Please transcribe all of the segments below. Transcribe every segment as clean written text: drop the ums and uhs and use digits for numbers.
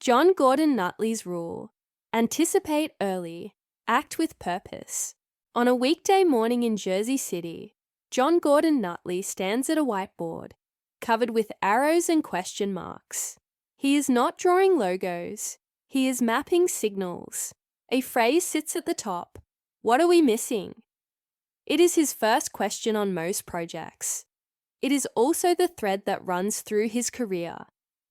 John Gordon Nutley's rule: anticipate early, act with purpose. On a weekday morning in Jersey City, John Gordon Nutley stands at a whiteboard, covered with arrows and question marks. He is not drawing logos, he is mapping signals. A phrase sits at the top: "What are we missing?" It is his first question on most projects. It is also the thread that runs through his career.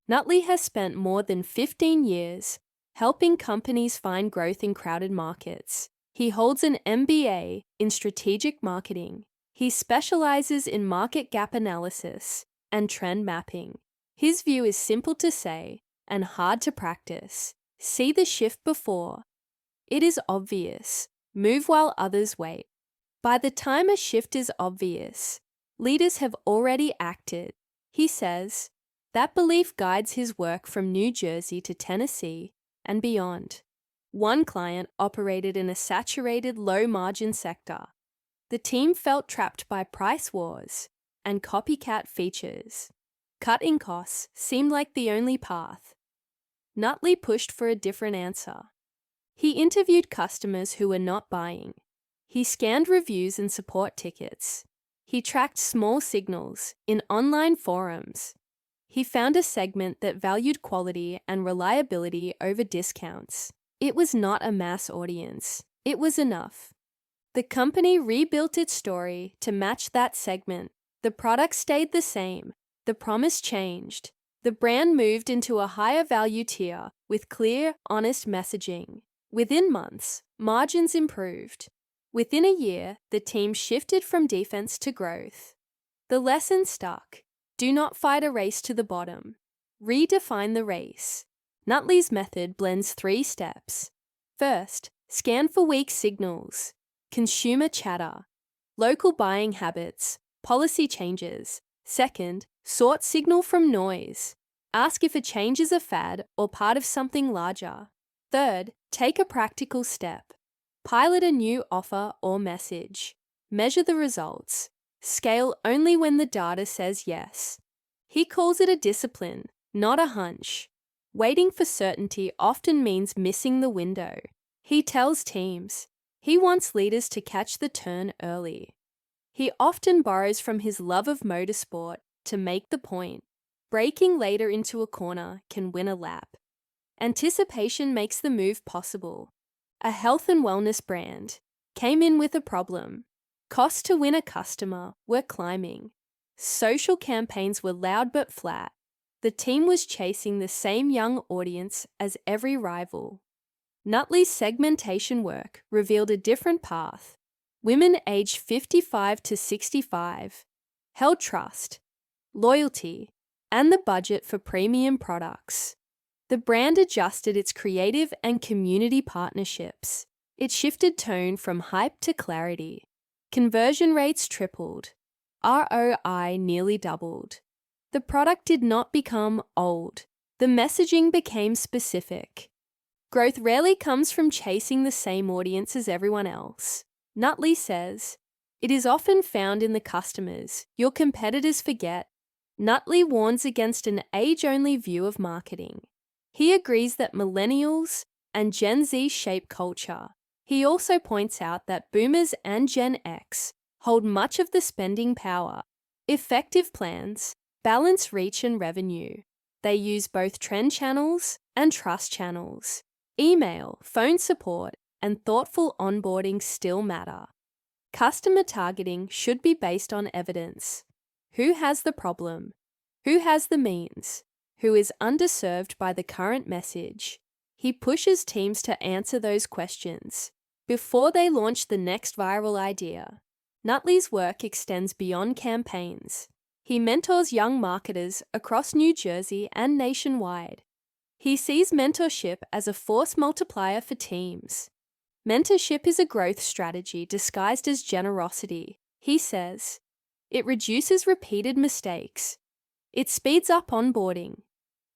Nutley has spent more than 15 years helping companies find growth in crowded markets. He holds an MBA in strategic marketing. He specializes in market gap analysis and trend mapping. His view is simple to say and hard to practice. See the shift before. It is obvious. Move while others wait. By the time a shift is obvious, leaders have already acted. He says that belief guides his work from New Jersey to Tennessee and beyond. One client operated in a saturated low-margin sector. The team felt trapped by price wars and copycat features. Cutting costs seemed like the only path. Nutley pushed for a different answer. He interviewed customers who were not buying. He scanned reviews and support tickets. He tracked small signals in online forums. He found a segment that valued quality and reliability over discounts. It was not a mass audience. It was enough. The company rebuilt its story to match that segment. The product stayed the same. The promise changed. The brand moved into a higher value tier with clear, honest messaging. Within months, margins improved. Within a year, the team shifted from defense to growth. The lesson stuck. Do not fight a race to the bottom. Redefine the race. Nutley's method blends 3 steps. First, scan for weak signals, consumer chatter, local buying habits, policy changes. Second, sort signal from noise. Ask if a change is a fad or part of something larger. Third, take a practical step. Pilot a new offer or message. Measure the results. Scale only when the data says yes. He calls it a discipline, not a hunch. Waiting for certainty often means missing the window. He tells teams he wants leaders to catch the turn early. He often borrows from his love of motorsport to make the point. Braking later into a corner can win a lap. Anticipation makes the move possible. A health and wellness brand came in with a problem. Costs to win a customer were climbing. Social campaigns were loud but flat. The team was chasing the same young audience as every rival. Nutley's segmentation work revealed a different path. Women aged 55 to 65 held trust, loyalty, and the budget for premium products. The brand adjusted its creative and community partnerships. It shifted tone from hype to clarity. Conversion rates tripled. ROI nearly doubled. The product did not become old. The messaging became specific. Growth rarely comes from chasing the same audience as everyone else. Nutley says, it is often found in the customers your competitors forget. Nutley warns against an age-only view of marketing. He agrees that millennials and Gen Z shape culture. He also points out that boomers and Gen X hold much of the spending power. Effective plans balance reach and revenue. They use both trend channels and trust channels. Email, phone support, and thoughtful onboarding still matter. Customer targeting should be based on evidence. Who has the problem? Who has the means? Who is underserved by the current message? He pushes teams to answer those questions before they launch the next viral idea. Nutley's work extends beyond campaigns. He mentors young marketers across New Jersey and nationwide. He sees mentorship as a force multiplier for teams. Mentorship is a growth strategy disguised as generosity. He says, it reduces repeated mistakes. It speeds up onboarding.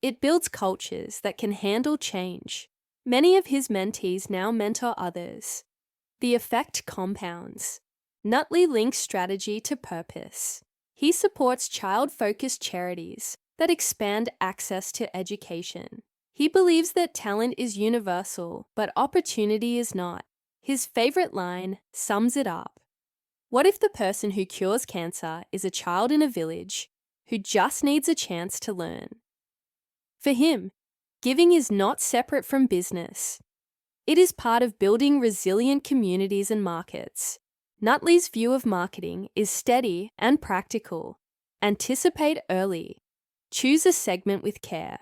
It builds cultures that can handle change. Many of his mentees now mentor others. The effect compounds. Nutley links strategy to purpose. He supports child-focused charities that expand access to education. He believes that talent is universal, but opportunity is not. His favorite line sums it up. What if the person who cures cancer is a child in a village who just needs a chance to learn? For him, giving is not separate from business. It is part of building resilient communities and markets. Nutley's view of marketing is steady and practical. Anticipate early. Choose a segment with care.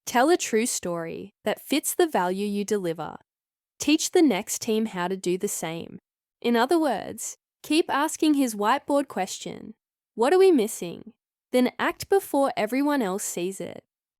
Tell a true story that fits the value you deliver. Teach the next team how to do the same. In other words, keep asking his whiteboard question, what are we missing? Then act before everyone else sees it.